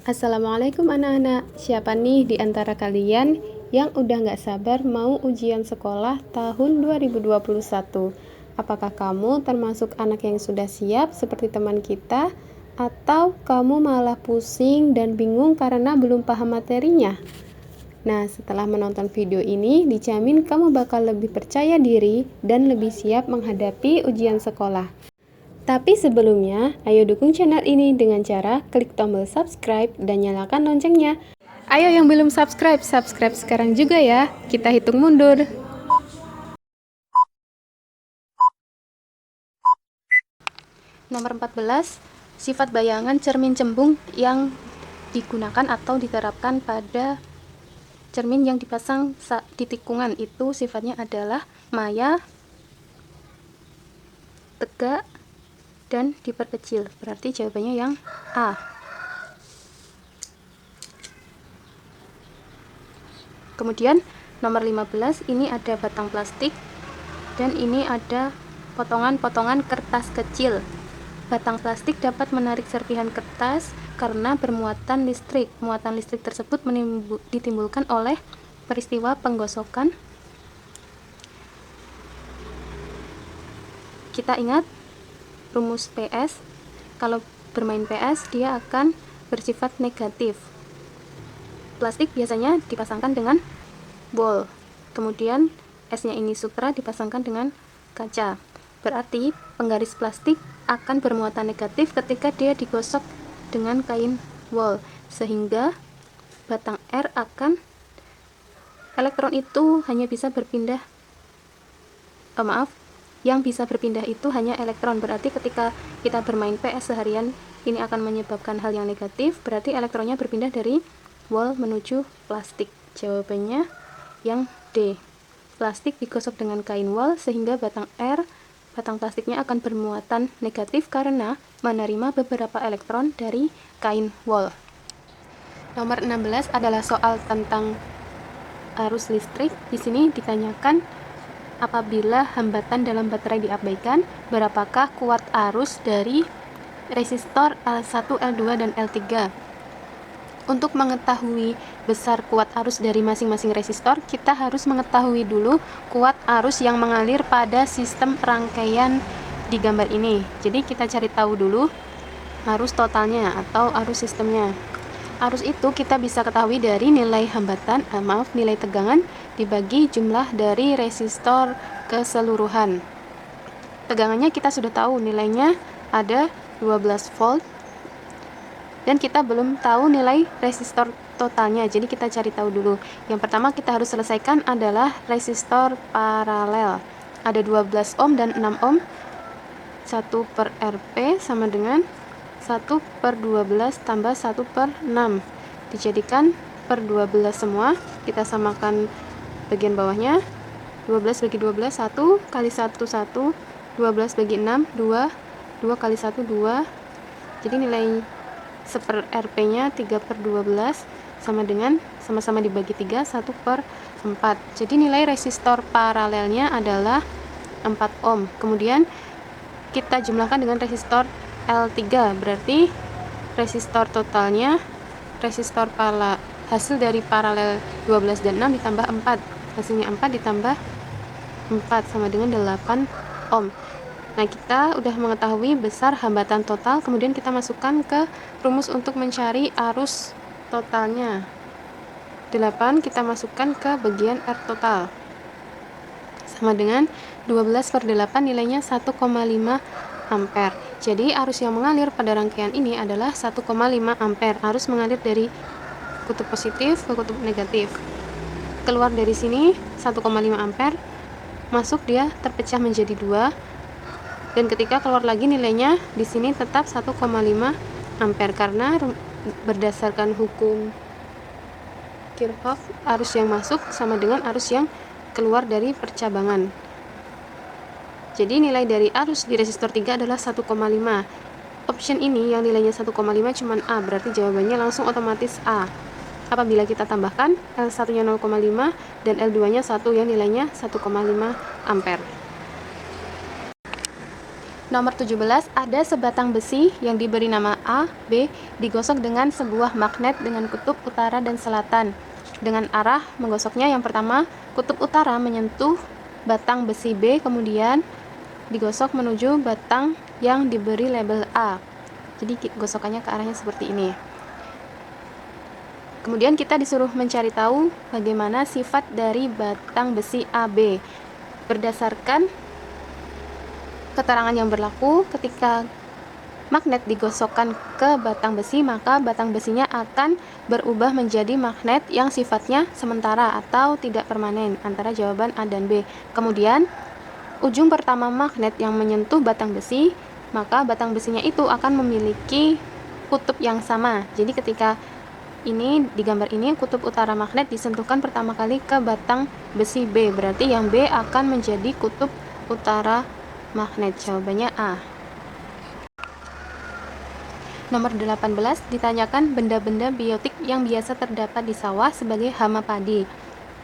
Assalamualaikum anak-anak. Siapa nih di antara kalian yang udah gak sabar mau ujian sekolah tahun 2021? Apakah kamu termasuk anak yang sudah siap seperti teman kita? Atau kamu malah pusing dan bingung karena belum paham materinya? Nah, setelah menonton video ini, dijamin kamu bakal lebih percaya diri dan lebih siap menghadapi ujian sekolah. Tapi sebelumnya, ayo dukung channel ini dengan cara klik tombol subscribe dan nyalakan loncengnya. Ayo yang belum subscribe, subscribe sekarang juga ya. Kita hitung mundur. Nomor 14, sifat bayangan cermin cembung yang digunakan atau diterapkan pada cermin yang dipasang di tikungan itu sifatnya adalah maya, tegak, dan diperkecil. Berarti jawabannya yang A. Kemudian nomor 15, ini ada batang plastik dan ini ada potongan-potongan kertas kecil. Batang plastik dapat menarik serpihan kertas karena bermuatan listrik. Muatan listrik tersebut ditimbulkan oleh peristiwa penggosokan. Kita ingat rumus PS, kalau bermain PS dia akan bersifat negatif. Plastik biasanya dipasangkan dengan bol, kemudian esnya ini sutra dipasangkan dengan kaca. Berarti penggaris plastik akan bermuatan negatif ketika dia digosok dengan kain wol, sehingga batang R akan elektron itu hanya bisa berpindah yang bisa berpindah itu hanya elektron. Berarti ketika kita bermain PS seharian, ini akan menyebabkan hal yang negatif, berarti elektronnya berpindah dari wol menuju plastik. Jawabannya yang D. Plastik digosok dengan kain wol sehingga batang plastiknya akan bermuatan negatif karena menerima beberapa elektron dari kain wol. Nomor 16 adalah soal tentang arus listrik. Di sini ditanyakan, apabila hambatan dalam baterai diabaikan, berapakah kuat arus dari resistor L1, L2, dan L3? Untuk mengetahui besar kuat arus dari masing-masing resistor, kita harus mengetahui dulu kuat arus yang mengalir pada sistem rangkaian di gambar ini. Jadi kita cari tahu dulu arus totalnya atau arus sistemnya. Arus itu kita bisa ketahui dari nilai nilai tegangan dibagi jumlah dari resistor keseluruhan. Tegangannya kita sudah tahu, nilainya ada 12 volt. Dan kita belum tahu nilai resistor totalnya, jadi kita cari tahu dulu. Yang pertama kita harus selesaikan adalah resistor paralel. Ada 12 ohm dan 6 ohm. 1 per Rp sama dengan 1 per 12 tambah 1 per 6. Dijadikan per 12 semua, kita samakan bagian bawahnya. 12 bagi 12, 1 kali 1, 1. 12 bagi 6, 2. 2 kali 1, 2. Jadi nilai 1 per Rp nya 3 per 12 sama dengan sama-sama dibagi 3, 1 per 4. Jadi nilai resistor paralelnya adalah 4 ohm. Kemudian kita jumlahkan dengan resistor L3, berarti resistor totalnya, hasil dari paralel 12 dan 6 ditambah 4, hasilnya 4 ditambah 4 sama dengan 8 ohm. Nah, kita udah mengetahui besar hambatan total, kemudian kita masukkan ke rumus untuk mencari arus totalnya. 8 kita masukkan ke bagian R total, sama dengan 12 per 8, nilainya 1,5 ampere. Jadi arus yang mengalir pada rangkaian ini adalah 1,5 ampere. Arus mengalir dari kutub positif ke kutub negatif. Keluar dari sini 1,5 ampere, masuk dia terpecah menjadi 2. Dan ketika keluar lagi nilainya di sini tetap 1,5 ampere karena berdasarkan hukum Kirchhoff, arus yang masuk sama dengan arus yang keluar dari percabangan. Jadi nilai dari arus di resistor 3 adalah 1,5. Option ini yang nilainya 1,5 cuman A, berarti jawabannya langsung otomatis A. Apabila kita tambahkan L1-nya 0,5 dan L2-nya 1 yang nilainya 1,5 ampere. Nomor 17, ada sebatang besi yang diberi nama A, B, digosok dengan sebuah magnet dengan kutub utara dan selatan. Dengan arah menggosoknya, yang pertama, kutub utara menyentuh batang besi B, kemudian digosok menuju batang yang diberi label A. Jadi gosokannya ke arahnya seperti ini. Kemudian kita disuruh mencari tahu bagaimana sifat dari batang besi AB. Berdasarkan keterangan yang berlaku, ketika magnet digosokkan ke batang besi, maka batang besinya akan berubah menjadi magnet yang sifatnya sementara atau tidak permanen, antara jawaban A dan B. Kemudian, ujung pertama magnet yang menyentuh batang besi, maka batang besinya itu akan memiliki kutub yang sama. Jadi ketika ini di gambar ini, kutub utara magnet disentuhkan pertama kali ke batang besi B, berarti yang B akan menjadi kutub utara magnet. Jawabannya A. Nomor 18, ditanyakan benda-benda biotik yang biasa terdapat di sawah sebagai hama padi.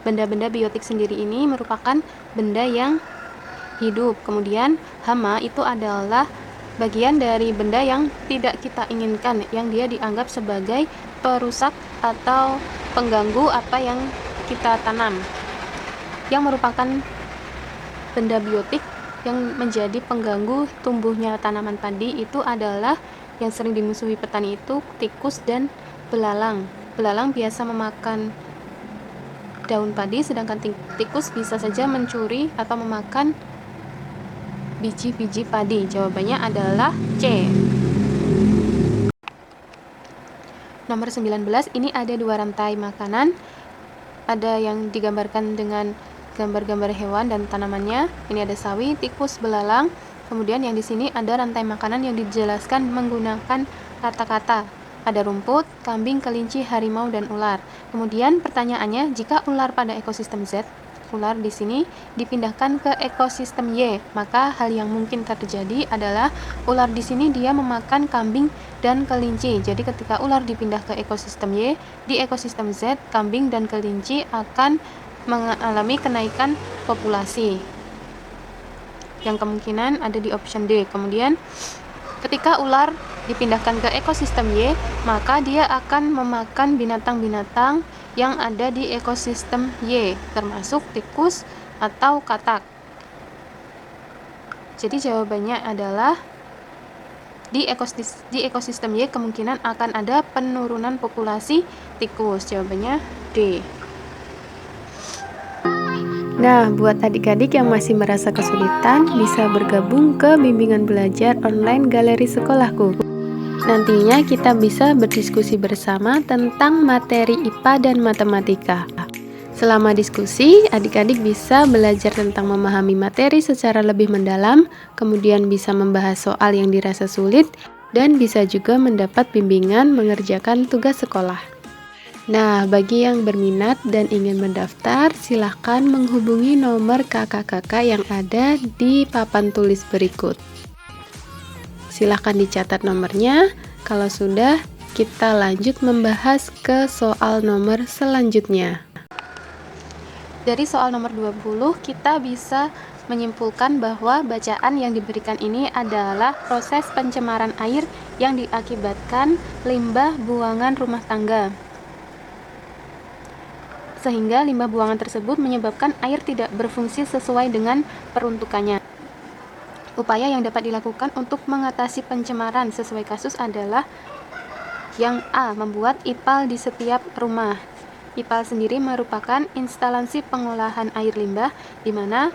Benda-benda biotik sendiri ini merupakan benda yang hidup. Kemudian hama itu adalah bagian dari benda yang tidak kita inginkan, yang dia dianggap sebagai perusak atau pengganggu apa yang kita tanam. Yang merupakan benda biotik yang menjadi pengganggu tumbuhnya tanaman padi itu adalah yang sering dimusuhi petani itu tikus dan belalang. Belalang biasa memakan daun padi, sedangkan tikus bisa saja mencuri atau memakan biji-biji padi. Jawabannya adalah C. Nomor 19, ini ada dua rantai makanan. Ada yang digambarkan dengan gambar-gambar hewan dan tanamannya. Ini ada sawi, tikus, belalang. Kemudian yang di sini ada rantai makanan yang dijelaskan menggunakan kata-kata. Ada rumput, kambing, kelinci, harimau, dan ular. Kemudian pertanyaannya, jika ular pada ekosistem Z, ular di sini dipindahkan ke ekosistem Y, maka hal yang mungkin terjadi adalah ular di sini dia memakan kambing dan kelinci. Jadi ketika ular dipindah ke ekosistem Y, di ekosistem Z, kambing dan kelinci akan mengalami kenaikan populasi. Yang kemungkinan ada di option D. Kemudian ketika ular dipindahkan ke ekosistem Y, maka dia akan memakan binatang-binatang yang ada di ekosistem Y, termasuk tikus atau katak. Jadi jawabannya adalah di ekosistem Y kemungkinan akan ada penurunan populasi tikus. Jawabannya D. Nah, buat adik-adik yang masih merasa kesulitan, bisa bergabung ke bimbingan belajar online Galeri Sekolahku. Nantinya kita bisa berdiskusi bersama tentang materi IPA dan matematika. Selama diskusi, adik-adik bisa belajar tentang memahami materi secara lebih mendalam, kemudian bisa membahas soal yang dirasa sulit, dan bisa juga mendapat bimbingan mengerjakan tugas sekolah. Nah, bagi yang berminat dan ingin mendaftar, silahkan menghubungi nomor kakak-kakak yang ada di papan tulis berikut. Silahkan dicatat nomornya. Kalau sudah, kita lanjut membahas ke soal nomor selanjutnya. Dari soal nomor 20, kita bisa menyimpulkan bahwa bacaan yang diberikan ini adalah proses pencemaran air yang diakibatkan limbah buangan rumah tangga. Sehingga limbah buangan tersebut menyebabkan air tidak berfungsi sesuai dengan peruntukannya. Upaya yang dapat dilakukan untuk mengatasi pencemaran sesuai kasus adalah yang A. Membuat IPAL di setiap rumah. IPAL sendiri merupakan instalasi pengolahan air limbah, di mana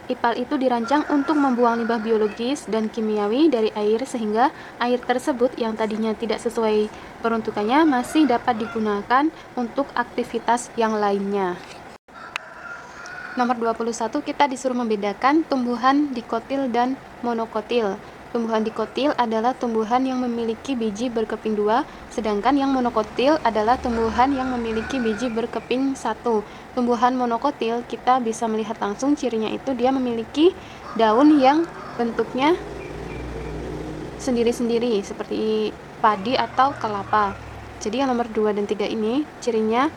IPAL itu dirancang untuk membuang limbah biologis dan kimiawi dari air, sehingga air tersebut yang tadinya tidak sesuai peruntukannya masih dapat digunakan untuk aktivitas yang lainnya. Nomor 21, kita disuruh membedakan tumbuhan dikotil dan monokotil. Tumbuhan dikotil adalah tumbuhan yang memiliki biji berkeping 2, sedangkan yang monokotil adalah tumbuhan yang memiliki biji berkeping 1. Tumbuhan monokotil kita bisa melihat langsung cirinya itu dia memiliki daun yang bentuknya sendiri-sendiri seperti padi atau kelapa. Jadi yang nomor 2 dan 3 ini cirinya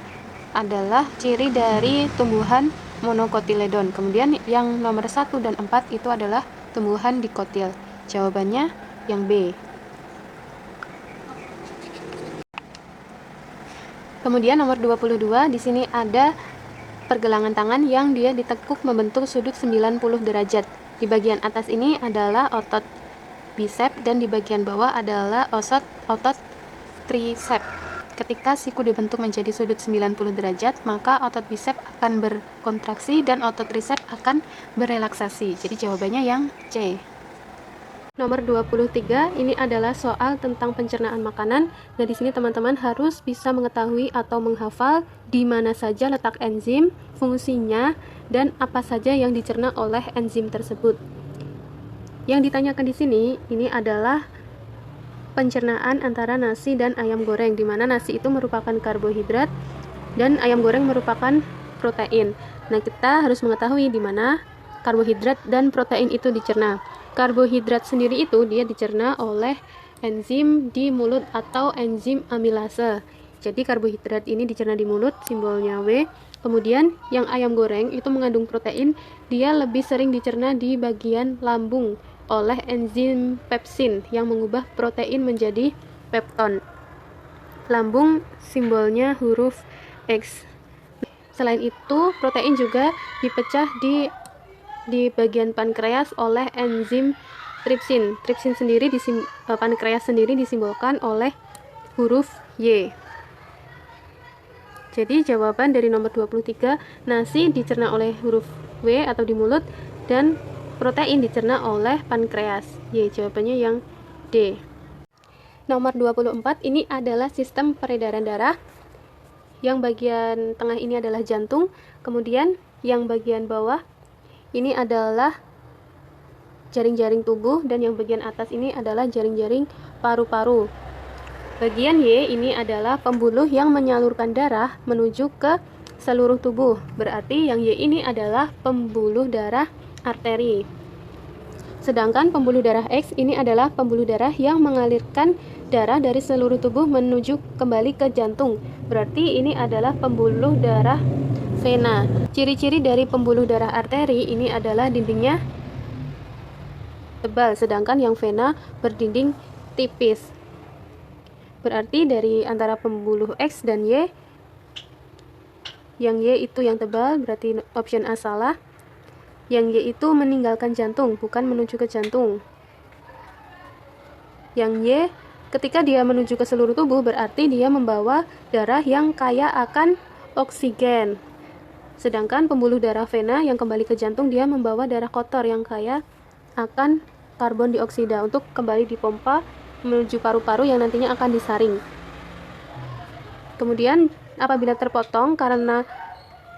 adalah ciri dari tumbuhan monokotiledon. Kemudian yang nomor 1 dan 4 itu adalah tumbuhan dikotil? Jawabannya yang B. Kemudian nomor 22, di sini ada pergelangan tangan yang dia ditekuk membentuk sudut 90 derajat. Di bagian atas ini adalah otot bicep dan di bagian bawah adalah otot tricep. Ketika siku dibentuk menjadi sudut 90 derajat, maka otot bicep akan berkontraksi dan otot tricep akan berelaksasi. Jadi jawabannya yang C. Nomor 23, ini adalah soal tentang pencernaan makanan. Nah, di sini teman-teman harus bisa mengetahui atau menghafal di mana saja letak enzim, fungsinya, dan apa saja yang dicerna oleh enzim tersebut. Yang ditanyakan di sini, ini adalah pencernaan antara nasi dan ayam goreng, di mana nasi itu merupakan karbohidrat dan ayam goreng merupakan protein. Nah, kita harus mengetahui di mana karbohidrat dan protein itu dicerna. Karbohidrat sendiri itu dia dicerna oleh enzim di mulut atau enzim amilase. Jadi karbohidrat ini dicerna di mulut, simbolnya W. Kemudian yang ayam goreng itu mengandung protein, dia lebih sering dicerna di bagian lambung oleh enzim pepsin yang mengubah protein menjadi pepton. Lambung simbolnya huruf X. Selain itu, protein juga dipecah di bagian pankreas oleh enzim tripsin. Tripsin sendiri pankreas sendiri disimbolkan oleh huruf Y. Jadi jawaban dari nomor 23, nasi dicerna oleh huruf W atau di mulut dan protein dicerna oleh pankreas. Y, jawabannya yang D. Nomor 24, ini adalah sistem peredaran darah. Yang bagian tengah ini adalah jantung, kemudian yang bagian bawah ini adalah jaring-jaring tubuh, dan yang bagian atas ini adalah jaring-jaring paru-paru. Bagian Y ini adalah pembuluh yang menyalurkan darah menuju ke seluruh tubuh. Berarti yang Y ini adalah pembuluh darah arteri. Sedangkan pembuluh darah X ini adalah pembuluh darah yang mengalirkan darah dari seluruh tubuh menuju kembali ke jantung. Berarti ini adalah pembuluh darah vena. Ciri-ciri dari pembuluh darah arteri ini adalah dindingnya tebal, sedangkan yang vena berdinding tipis. Berarti dari antara pembuluh X dan Y, yang Y itu yang tebal, berarti option A salah. Yang Y itu meninggalkan jantung, bukan menuju ke jantung. Yang Y, ketika dia menuju ke seluruh tubuh, berarti dia membawa darah yang kaya akan oksigen. Sedangkan pembuluh darah vena yang kembali ke jantung, dia membawa darah kotor yang kaya akan karbon dioksida untuk kembali dipompa menuju paru-paru yang nantinya akan disaring. Kemudian apabila terpotong karena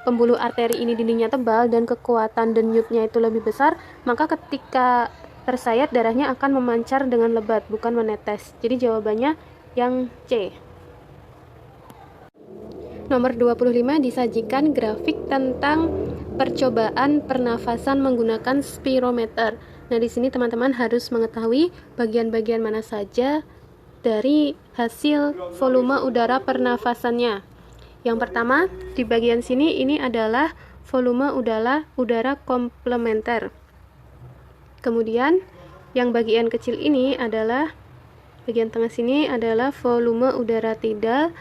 pembuluh arteri ini dindingnya tebal dan kekuatan denyutnya itu lebih besar, maka ketika tersayat darahnya akan memancar dengan lebat, bukan menetes. Jadi jawabannya yang C. Nomor 25, disajikan grafik tentang percobaan pernafasan menggunakan spirometer. Nah, di sini teman-teman harus mengetahui bagian-bagian mana saja dari hasil volume udara pernafasannya. Yang pertama, di bagian sini ini adalah volume udara komplementer. Kemudian, yang bagian kecil ini adalah, bagian tengah sini adalah volume udara tidal.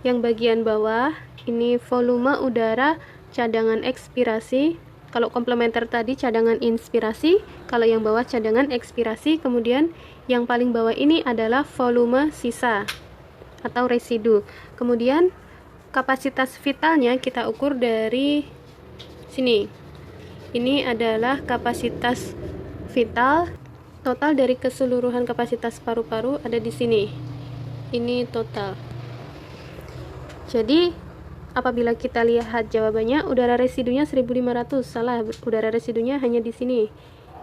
Yang bagian bawah, ini volume udara cadangan ekspirasi. Kalau komplementer tadi cadangan inspirasi, kalau yang bawah cadangan ekspirasi. Kemudian yang paling bawah ini adalah volume sisa atau residu. Kemudian kapasitas vitalnya kita ukur dari sini. Ini adalah kapasitas vital. Total dari keseluruhan kapasitas paru-paru ada di sini. Ini total. Jadi apabila kita lihat jawabannya, udara residunya 1500, salah, udara residunya hanya di sini.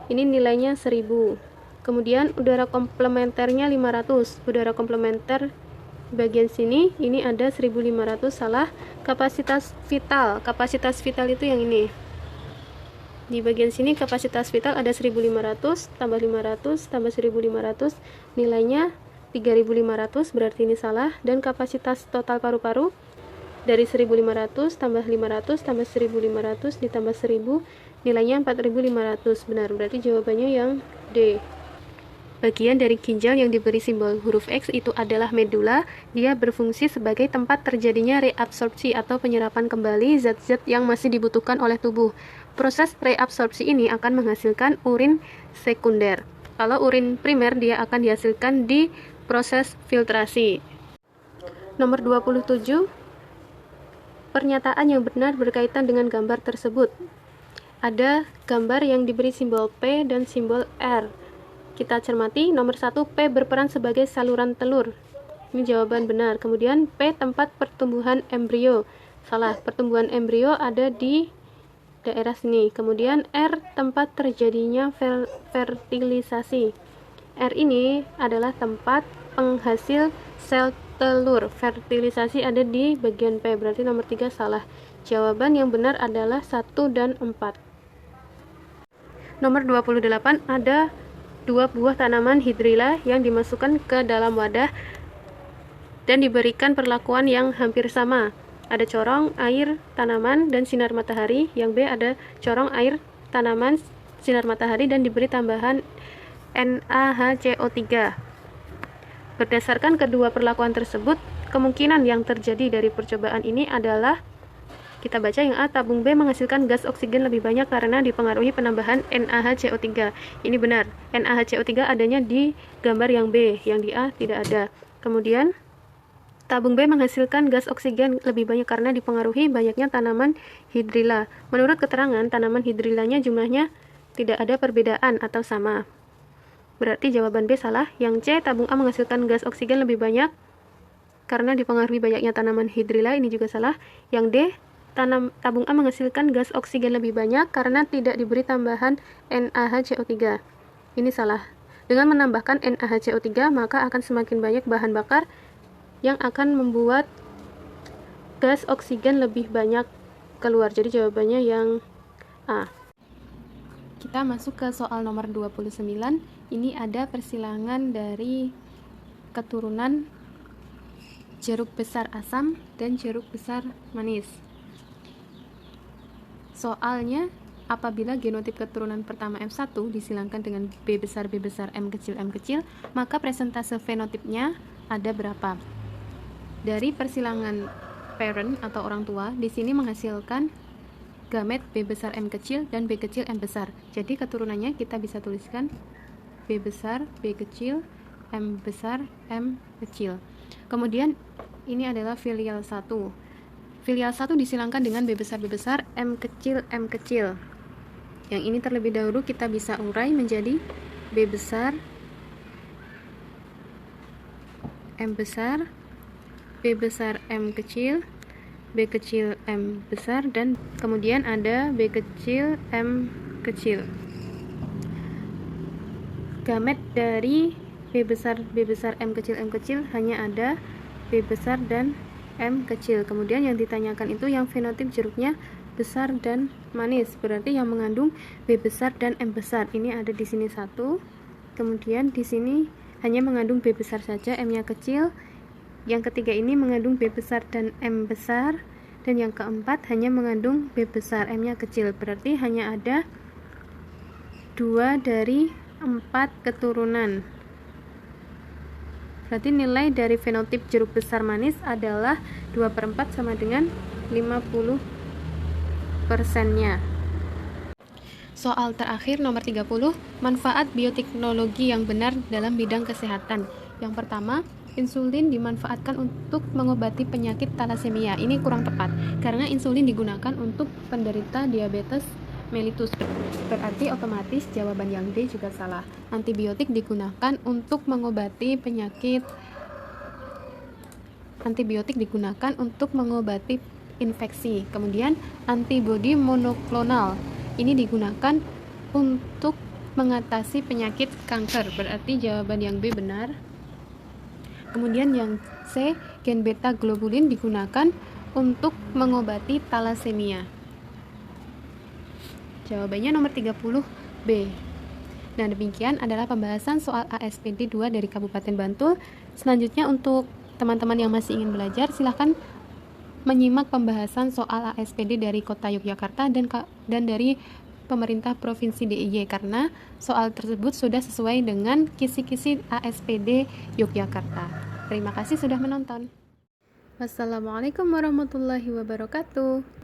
Ini nilainya 1000. Kemudian udara komplementernya 500. Udara komplementer bagian sini ini ada 1500, salah. Kapasitas vital itu yang ini. Di bagian sini kapasitas vital ada 1500 tambah 500 tambah 1500, nilainya 3500, berarti ini salah. Dan kapasitas total paru-paru dari 1500 tambah 500 tambah 1500 ditambah 1000, nilainya 4.500. Benar, berarti jawabannya yang D. Bagian dari ginjal yang diberi simbol huruf X itu adalah medula. Dia berfungsi sebagai tempat terjadinya reabsorpsi atau penyerapan kembali zat-zat yang masih dibutuhkan oleh tubuh. Proses reabsorpsi ini akan menghasilkan urin sekunder. Kalau urin primer, dia akan dihasilkan di proses filtrasi. Nomor 27. Pernyataan yang benar berkaitan dengan gambar tersebut. Ada gambar yang diberi simbol P dan simbol R. Kita cermati, nomor 1, P berperan sebagai saluran telur. Ini jawaban benar. Kemudian P tempat pertumbuhan embrio. Salah, pertumbuhan embrio ada di daerah sini. Kemudian R tempat terjadinya fertilisasi. R ini adalah tempat penghasil sel telur. Fertilisasi ada di bagian P, berarti nomor 3 salah. Jawaban yang benar adalah 1 dan 4. Nomor 28, ada 2 buah tanaman hidrilla yang dimasukkan ke dalam wadah dan diberikan perlakuan yang hampir sama. Ada corong, air, tanaman, dan sinar matahari. Yang B ada corong, air, tanaman, sinar matahari, dan diberi tambahan NaHCO3. Berdasarkan kedua perlakuan tersebut, kemungkinan yang terjadi dari percobaan ini adalah, kita baca yang A, tabung B menghasilkan gas oksigen lebih banyak karena dipengaruhi penambahan NaHCO3. Ini benar, NaHCO3 adanya di gambar yang B, yang di A tidak ada. Kemudian, tabung B menghasilkan gas oksigen lebih banyak karena dipengaruhi banyaknya tanaman hidrilla. Menurut keterangan, tanaman hidrillanya jumlahnya tidak ada perbedaan atau sama. Berarti jawaban B salah. Yang C, tabung A menghasilkan gas oksigen lebih banyak karena dipengaruhi banyaknya tanaman hidrilla. Ini juga salah. Yang D, tabung A menghasilkan gas oksigen lebih banyak karena tidak diberi tambahan NaHCO3. Ini salah. Dengan menambahkan NaHCO3, maka akan semakin banyak bahan bakar yang akan membuat gas oksigen lebih banyak keluar. Jadi jawabannya yang A. Kita masuk ke soal nomor 29. Ini ada persilangan dari keturunan jeruk besar asam dan jeruk besar manis. Soalnya, apabila genotip keturunan pertama M1 disilangkan dengan B besar, M kecil, maka presentase fenotipnya ada berapa? Dari persilangan parent atau orang tua, di sini menghasilkan gamet B besar M kecil dan B kecil M besar. Jadi keturunannya kita bisa tuliskan B besar, B kecil, M besar, M kecil. Kemudian ini adalah filial 1. Filial 1 disilangkan dengan B besar, M kecil, M kecil. Yang ini terlebih dahulu kita bisa urai menjadi B besar, M besar, B besar, M kecil, B kecil, M besar, dan kemudian ada B kecil, M kecil. Gamet dari B besar, M kecil hanya ada B besar dan M kecil. Kemudian yang ditanyakan itu yang fenotip jeruknya besar dan manis, berarti yang mengandung B besar dan M besar. Ini ada di sini 1. Kemudian di sini hanya mengandung B besar saja, M-nya kecil. Yang ketiga ini mengandung B besar dan M besar, dan yang keempat hanya mengandung B besar, M-nya kecil. Berarti hanya ada 2 dari 4 keturunan. Berarti nilai dari fenotip jeruk besar manis adalah 2/4 sama dengan 50%-nya. Soal terakhir nomor 30, manfaat bioteknologi yang benar dalam bidang kesehatan. Yang pertama, insulin dimanfaatkan untuk mengobati penyakit talasemia. Ini kurang tepat, karena insulin digunakan untuk penderita diabetes mellitus. Berarti otomatis jawaban yang D juga salah. Antibiotik digunakan untuk mengobati penyakit. Antibiotik digunakan untuk mengobati infeksi. Kemudian antibodi monoklonal ini digunakan untuk mengatasi penyakit kanker. Berarti jawaban yang B benar. Kemudian yang C, gen beta globulin digunakan untuk mengobati talasemia. Jawabannya nomor 30B. Nah, demikian adalah pembahasan soal ASPD 2 dari Kabupaten Bantul. Selanjutnya untuk teman-teman yang masih ingin belajar, silahkan menyimak pembahasan soal ASPD dari Kota Yogyakarta dan dari pemerintah Provinsi DIY karena soal tersebut sudah sesuai dengan kisi-kisi ASPD Yogyakarta. Terima kasih sudah menonton. Wassalamualaikum warahmatullahi wabarakatuh.